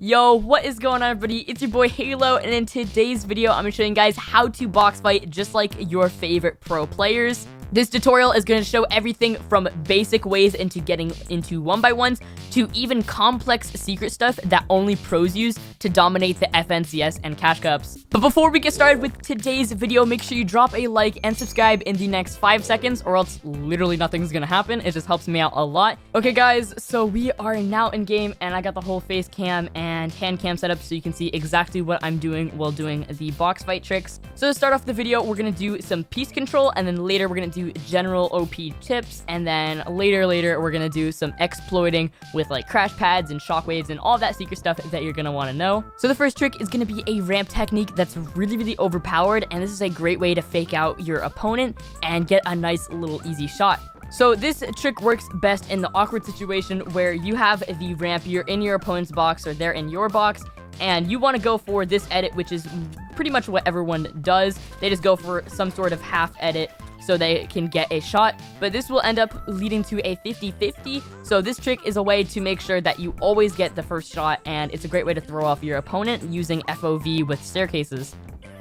Yo, what is going on, everybody? It's your boy Halo, and in today's video, I'm going to show you guys how to box fight just like your favorite pro players. This tutorial is going to show everything from basic ways into getting into 1x1s to even complex secret stuff that only pros use to dominate the FNCS and Cash Cups. But before we get started with today's video, make sure you drop a like and subscribe in the next 5 seconds, or else literally nothing's going to happen. It just helps me out a lot. Okay, guys, so we are now in game, and I got the whole face cam and hand cam set up so you can see exactly what I'm doing while doing the box fight tricks. So to start off the video, we're going to do some piece control, and then later we're going to do general OP tips, and then later we're gonna do some exploiting with like crash pads and shockwaves and all that secret stuff that you're gonna want to know. So the first trick is gonna be a ramp technique that's really overpowered, and this is a great way to fake out your opponent and get a nice little easy shot. So this trick works best in the awkward situation where you have the ramp, you're in your opponent's box or they're in your box, and you want to go for this edit, which is pretty much what everyone does. They just go for some sort of half edit so they can get a shot, but this will end up leading to a 50-50. So this trick is a way to make sure that you always get the first shot, and it's a great way to throw off your opponent using FOV with staircases.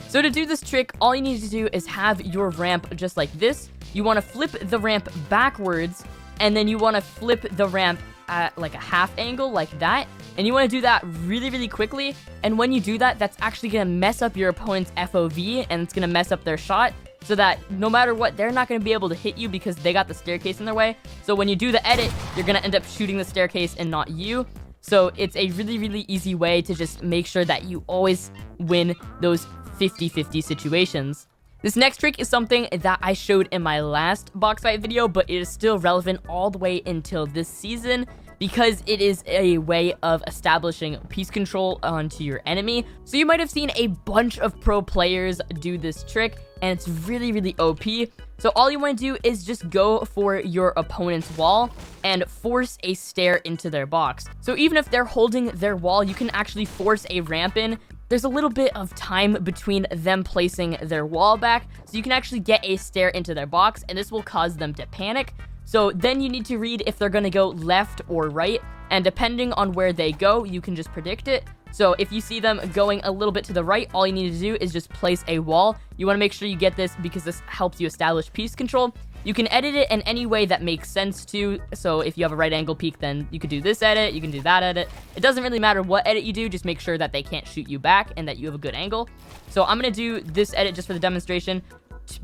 So to do this trick, all you need to do is have your ramp just like this. You want to flip the ramp backwards, and then you want to flip the ramp at like a half angle like that, and you want to do that really quickly. And when you do that, that's actually going to mess up your opponent's FOV, and it's going to mess up their shot, so that no matter what, they're not going to be able to hit you because they got the staircase in their way. So when you do the edit, you're going to end up shooting the staircase and not you. So it's a really easy way to just make sure that you always win those 50-50 situations. This next trick is something that I showed in my last box fight video, but it is still relevant all the way until this season, because it is a way of establishing piece control onto your enemy. So you might have seen a bunch of pro players do this trick, and it's really OP. So all you want to do is just go for your opponent's wall and force a stair into their box. So even if they're holding their wall, you can actually force a ramp in. There's a little bit of time between them placing their wall back, so you can actually get a stair into their box, and this will cause them to panic. So then you need to read if they're going to go left or right, and depending on where they go, you can just predict it. So if you see them going a little bit to the right, all you need to do is just place a wall. You want to make sure you get this because this helps you establish piece control. You can edit it in any way that makes sense too. So if you have a right angle peek, then you could do this edit, you can do that edit. It doesn't really matter what edit you do, just make sure that they can't shoot you back and that you have a good angle. So I'm going to do this edit just for the demonstration.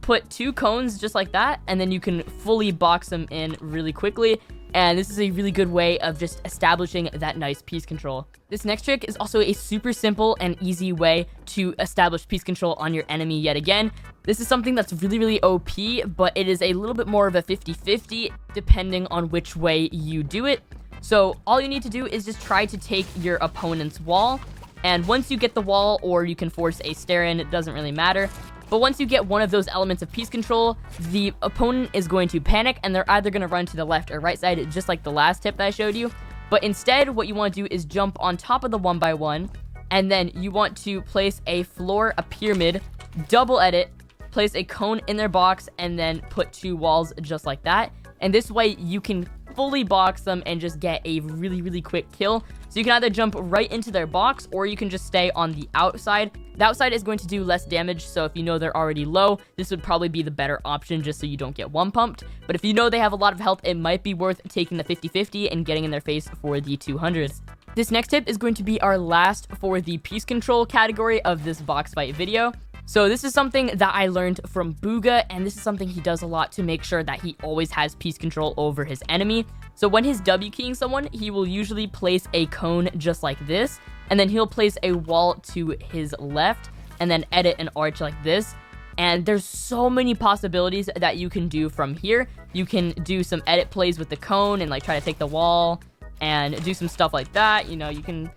Put 2 cones just like that, and then you can fully box them in really quickly. And this is a really good way of just establishing that nice piece control. This next trick is also a super simple and easy way to establish piece control on your enemy yet again. This is something that's really OP, but it is a little bit more of a 50-50 depending on which way you do it. So all you need to do is just try to take your opponent's wall, and once you get the wall, or you can force a stair in, it doesn't really matter. But once you get one of those elements of piece control, the opponent is going to panic, and they're either going to run to the left or right side, just like the last tip that I showed you. But instead, what you want to do is jump on top of the 1x1, and then you want to place a floor, a pyramid, double edit, place a cone in their box, and then put 2 walls just like that. And this way, you can fully box them and just get a really quick kill. So you can either jump right into their box, or you can just stay on the outside. The outside is going to do less damage, so if you know they're already low, this would probably be the better option just so you don't get one pumped. But if you know they have a lot of health, it might be worth taking the 50-50 and getting in their face for the 200s. This next tip is going to be our last for the piece control category of this box fight video. So this is something that I learned from Booga, and this is something he does a lot to make sure that he always has piece control over his enemy. So when he's W keying someone, he will usually place a cone just like this, and then he'll place a wall to his left, and then edit an arch like this. And there's so many possibilities that you can do from here. You can do some edit plays with the cone and like try to take the wall and do some stuff like that. You know, you can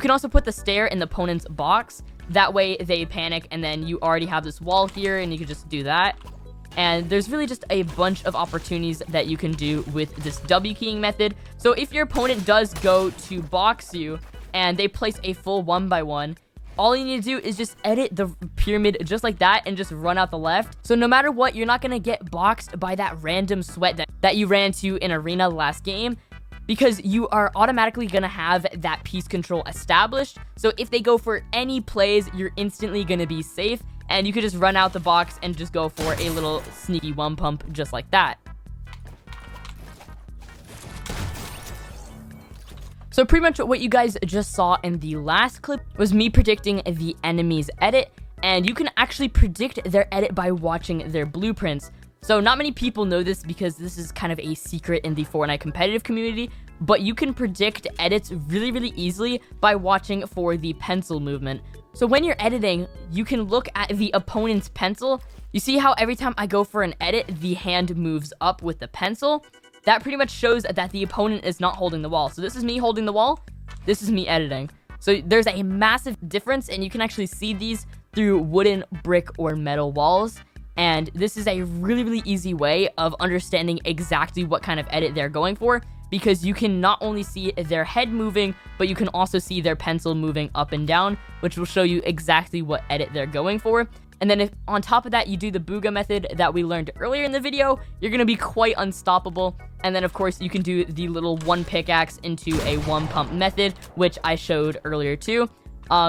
also put the stair in the opponent's box. That way they panic, and then you already have this wall here, and you can just do that. And there's really just a bunch of opportunities that you can do with this W keying method. So if your opponent does go to box you and they place a full 1x1, all you need to do is just edit the pyramid just like that and just run out the left. So no matter what, you're not going to get boxed by that random sweat that you ran to in arena last game. because you are automatically going to have that piece control established. So if they go for any plays, you're instantly going to be safe, and you could just run out the box and just go for a little sneaky one pump just like that. So pretty much what you guys just saw in the last clip was me predicting the enemy's edit, and you can actually predict their edit by watching their blueprints. So not many people know this because this is kind of a secret in the Fortnite competitive community, but you can predict edits really easily by watching for the pencil movement. So when you're editing, you can look at the opponent's pencil. You see how every time I go for an edit, the hand moves up with the pencil? That pretty much shows that the opponent is not holding the wall. So this is me holding the wall. This is me editing. So there's a massive difference, and you can actually see these through wooden, brick, or metal walls. And this is a really easy way of understanding exactly what kind of edit they're going for, because you can not only see their head moving, but you can also see their pencil moving up and down, which will show you exactly what edit they're going for. And then if on top of that you do the booga method that we learned earlier in the video, you're going to be quite unstoppable. And then of course you can do the little one pickaxe into a one pump method, which I showed earlier too.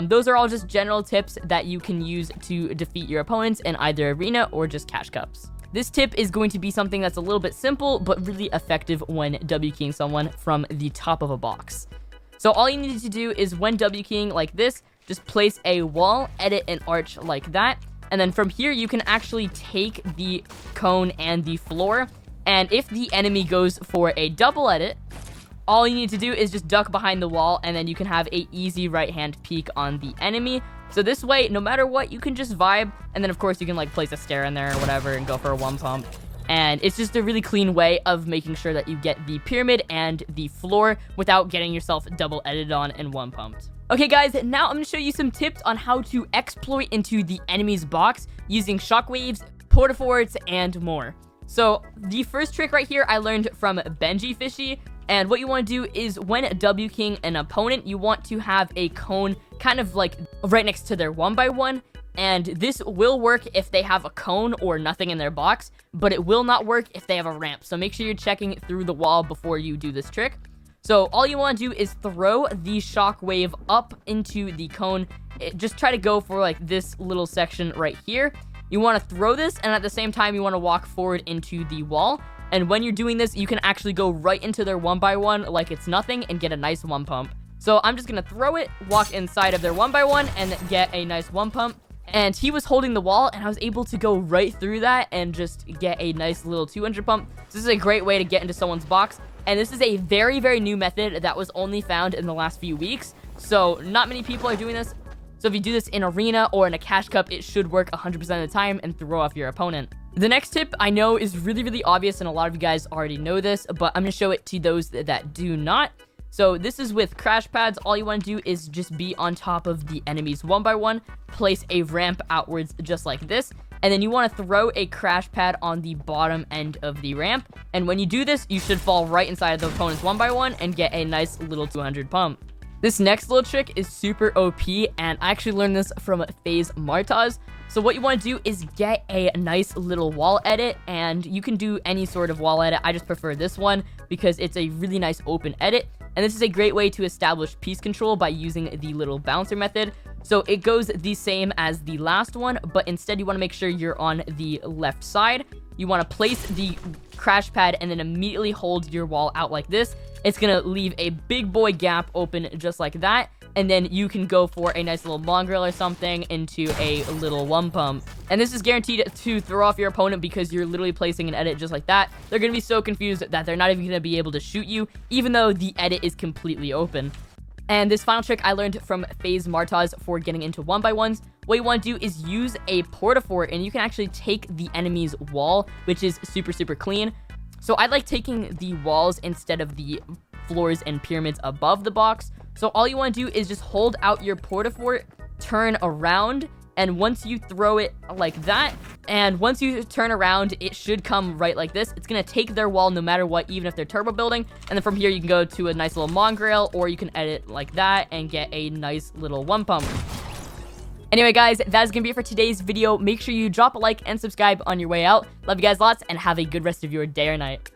Those are all just general tips that you can use to defeat your opponents in either arena or just cash cups. This tip is going to be something that's a little bit simple, but really effective when W-keying someone from the top of a box. So all you need to do is when W-keying like this, just place a wall, edit an arch like that. And then from here, you can actually take the cone and the floor. And if the enemy goes for a double edit, all you need to do is just duck behind the wall, and then you can have a easy right-hand peek on the enemy. So this way, no matter what, you can just vibe. And then, of course, you can, like, place a stair in there or whatever and go for a one pump. And it's just a really clean way of making sure that you get the pyramid and the floor without getting yourself double edited on and one pumped. Okay, guys, now I'm going to show you some tips on how to exploit into the enemy's box using shockwaves, portaforts, and more. So the first trick right here I learned from Benji Fishy, and what you want to do is when W-keying an opponent, you want to have a cone kind of like right next to their 1x1, and this will work if they have a cone or nothing in their box, but it will not work if they have a ramp. So make sure you're checking through the wall before you do this trick. So all you want to do is throw the shockwave up into the cone. Just try to go for like this little section right here. You want to throw this, and at the same time, you want to walk forward into the wall. And when you're doing this, you can actually go right into their 1x1 like it's nothing and get a nice one pump. So I'm just going to throw it, walk inside of their 1x1, and get a nice one pump. And he was holding the wall, and I was able to go right through that and just get a nice little 200 pump. So this is a great way to get into someone's box. And this is a very new method that was only found in the last few weeks. So not many people are doing this. So if you do this in arena or in a cash cup, it should work 100% of the time and throw off your opponent. The next tip I know is really obvious, and a lot of you guys already know this, but I'm going to show it to those that do not. So this is with crash pads. All you want to do is just be on top of the enemy's 1x1, place a ramp outwards just like this, and then you want to throw a crash pad on the bottom end of the ramp. And when you do this, you should fall right inside of the opponent's 1x1 and get a nice little 200 pump. This next little trick is super OP, and I actually learned this from FaZe Martaz. So what you want to do is get a nice little wall edit, and you can do any sort of wall edit. I just prefer this one because it's a really nice open edit. And this is a great way to establish piece control by using the little bouncer method. So it goes the same as the last one, but instead you want to make sure you're on the left side. You want to place the crash pad and then immediately hold your wall out like this. It's going to leave a big boy gap open just like that. And then you can go for a nice little mongrel or something into a little one pump. And this is guaranteed to throw off your opponent because you're literally placing an edit just like that. They're going to be so confused that they're not even going to be able to shoot you, even though the edit is completely open. And this final trick I learned from FaZe Martaz for getting into 1x1s. What you want to do is use a portafort, and you can actually take the enemy's wall, which is super clean. So I like taking the walls instead of the floors and pyramids above the box. So all you want to do is just hold out your portafort, turn around, and once you throw it like that, and once you turn around, it should come right like this. It's going to take their wall no matter what, even if they're turbo building. And then from here, you can go to a nice little mongrel, or you can edit like that and get a nice little one pump. Anyway, guys, that's going to be it for today's video. Make sure you drop a like and subscribe on your way out. Love you guys lots, and have a good rest of your day or night.